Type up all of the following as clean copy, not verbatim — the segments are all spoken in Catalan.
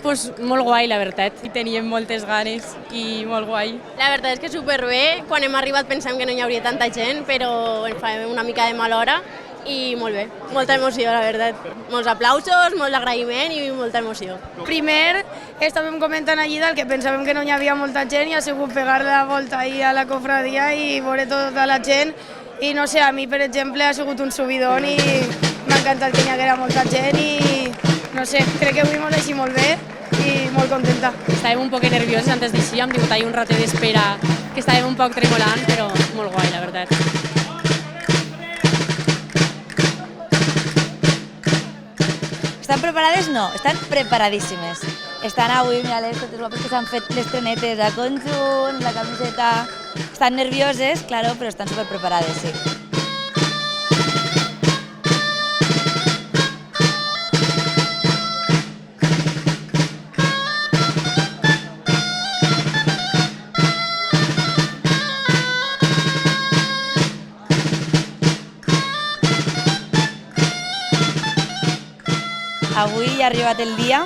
Pues molt guai, la veritat. Teníem moltes ganes i molt guai. La veritat és que superbé. Quan hem arribat pensàvem que no hi hauria tanta gent, però ens fa una mica de mala hora i molt bé. Molta emoció, la veritat. Molts aplausos, molt agraïment i molta emoció. Primer estàvem comentant allí del que pensàvem que no hi havia molta gent i ha sigut pegar la volta ahí a la cofradia i veure tota la gent. I no sé, a mi, per exemple, ha sigut un subidón i m'ha encantat que hi haguera molta gent i no sé, crec que avui m'ho deixi molt bé i molt contenta. Estàvem un poc nerviosos antes d'així, hem tingut ahí un rato d'espera que estàvem un poc tremolant, però molt guai, la veritat. Estan preparades? No, estan preparadíssimes. Estan avui, mira, les totes guapes que s'han fet les trenetes a conjunt, la camiseta... Estan nervioses, claro, però estan superpreparades, sí. Avui ha arribat el dia,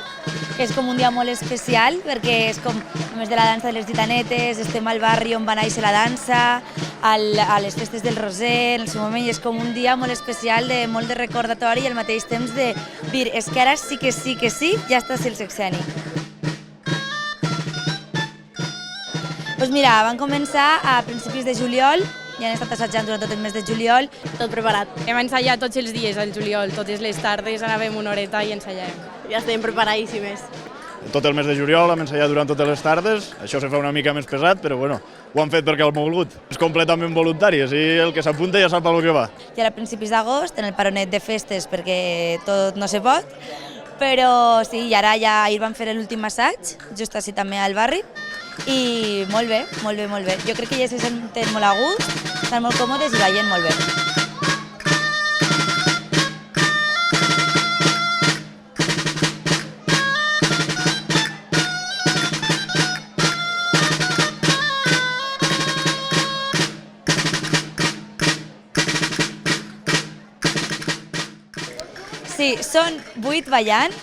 que és com un dia molt especial, perquè és com, a més de la dansa de les gitanetes, estem al barri on va néixer la dansa, a les festes del Roser, en el seu moment, i és com un dia molt especial, de molt de recordatori i al mateix temps de dir, és que ara sí, ja està el sexeni. Doncs mira, van començar a principis de juliol, i han estat assajant durant tot el mes de juliol. Tot preparat. Hem ensaiat tots els dies al juliol, totes les tardes anàvem una horeta i ensaiàvem. Ja estem preparadíssimes. Tot el mes de juliol hem ensaiat durant totes les tardes, això se fa una mica més pesat, però bueno, ho han fet perquè ho hem volgut. És completament voluntari, així el que s'apunta ja sap el que va. I ara a principis d'agost, en el paronet de festes, perquè tot no se pot, però sí, i ara ja ahir van fer l'últim assaig, just així també al barri, i molt bé, molt bé, molt bé. Jo crec que ja se senten molt a gust, estan molt còmodes i ballen molt bé. Sí, són 8 ballant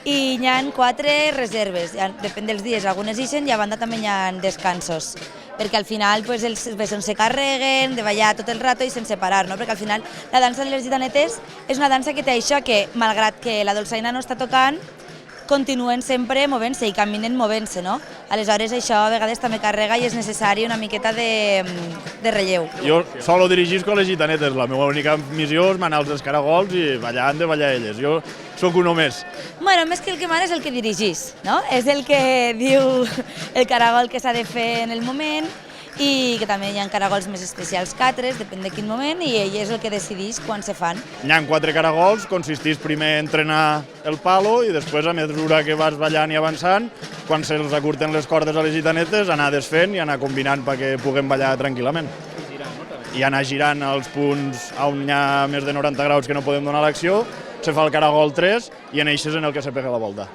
i hi ha 4 reserves, depèn dels dies, algunes ixen i a banda també hi ha descansos, perquè al final pues, els bessons se carreguen, de ballar tot el rato i sense parar, no? Perquè al final la dansa de les gitanetes és una dansa que té això que, malgrat que la dolçaina no està tocant, continuen sempre movent-se i caminen movent-se, no? Aleshores això a vegades també carrega i és necessari una miqueta de relleu. Jo solo dirigisco les gitanetes, la meva única missió és manar els escaragols i ballar han de ballar elles, jo sóc uno més. Bueno, més que el que mana és el que dirigís, no? És el que diu el caragol que s'ha de fer en el moment i que també hi ha caragols més especials que altres, depèn de quin moment, i ell és el que decideix quan se fan. Hi ha 4 caragols, consisteix primer en entrenar el palo i després, a mesura que vas ballant i avançant, quan se'ls acurten les cordes a les gitanetes, anar desfent i anar combinant perquè puguem ballar tranquil·lament. I anar girant els punts on hi ha més de 90 graus que no podem donar l'acció, se fa el caragol 3 i en eixes en el que se pega la volta.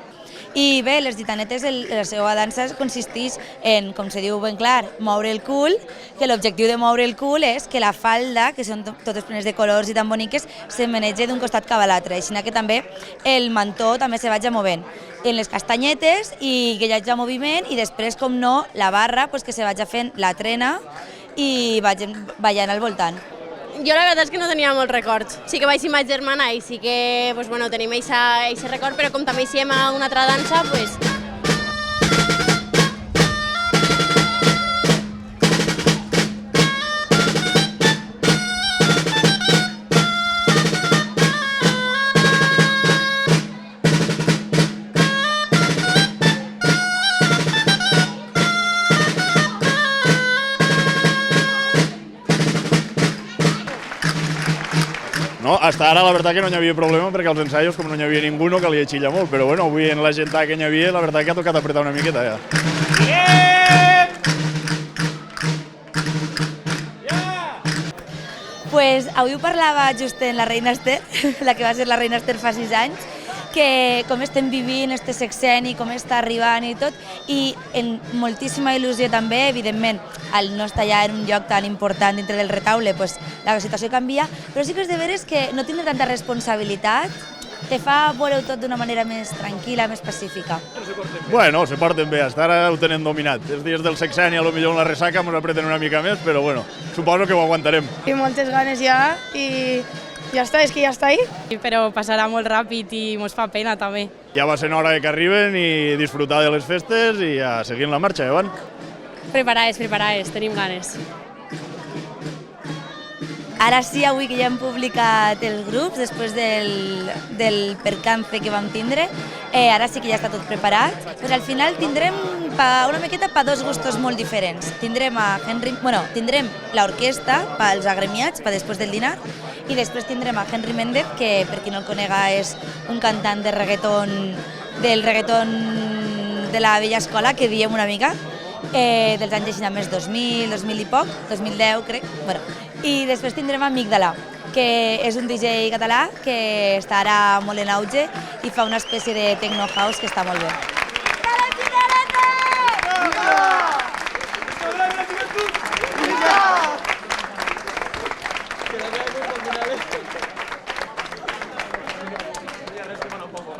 I bé, les gitanetes, la seva dansa consisteix en, com se diu ben clar, moure el cul, que l'objectiu de moure el cul és que la falda, que són totes plenes de colors i tan boniques, se menege d'un costat cap a l'altre, així que també el mantó també se vagi movent en les castanyetes i que hi hagi moviment i després, com no, la barra que se vagi fent la trena i vagin ballant al voltant. Jo la veritat és que no tenia molts records. Sí que vaig amb ma germana i sí que tenim aquest record, però com també hi a una altra dansa, No, hasta ara la veritat que no hi havia problema perquè als ensaios, com no hi havia ningú, no calia xillar molt, però bueno, avui en la gent que hi havia, la veritat que ha tocat apretar una miqueta ja. Pues avui ho parlava just en la Reina Ester, la que va ser la Reina Ester fa 6 anys, que com estem vivint este sexeni, com està arribant i tot, i en moltíssima il·lusió també, evidentment, al no estar ja en un lloc tan important dintre del retaule, pues, la situació canvia, però sí que és de veres que no tindre tanta responsabilitat te fa veure tot d'una manera més tranquil·la, més pacífica. Bueno, se porten bé, hasta ara ho tenen dominat. Els dies del sexeni, a lo millor en la ressaca ens apreten una mica més, però bueno, suposo que ho aguantarem. I moltes ganes ja i ja està, és que ja està ahí. Però passarà molt ràpid i ens fa pena també. Ja va sent hora que arriben i disfrutar de les festes i a seguir la marxa, Evan. Preparades, tenim ganes. Ara sí, avui que ja hem publicat els grups, després del percance que vam tindre, ara sí que ja està tot preparat. Pues al final tindrem una miqueta per dos gustos molt diferents. Tindrem l'orquestra pels agremiats, per després del dinar, i després tindrem a Henry Méndez, que per qui no el conega és un cantant de reggaeton, del reggaeton de la vella escola, que diem una mica, dels anys així més 2000, 2000 i poc, 2010 crec, bueno. I després tindrem Amígdala, que és un DJ català que està ara molt en auge i fa una espècie de techno house que està molt bé.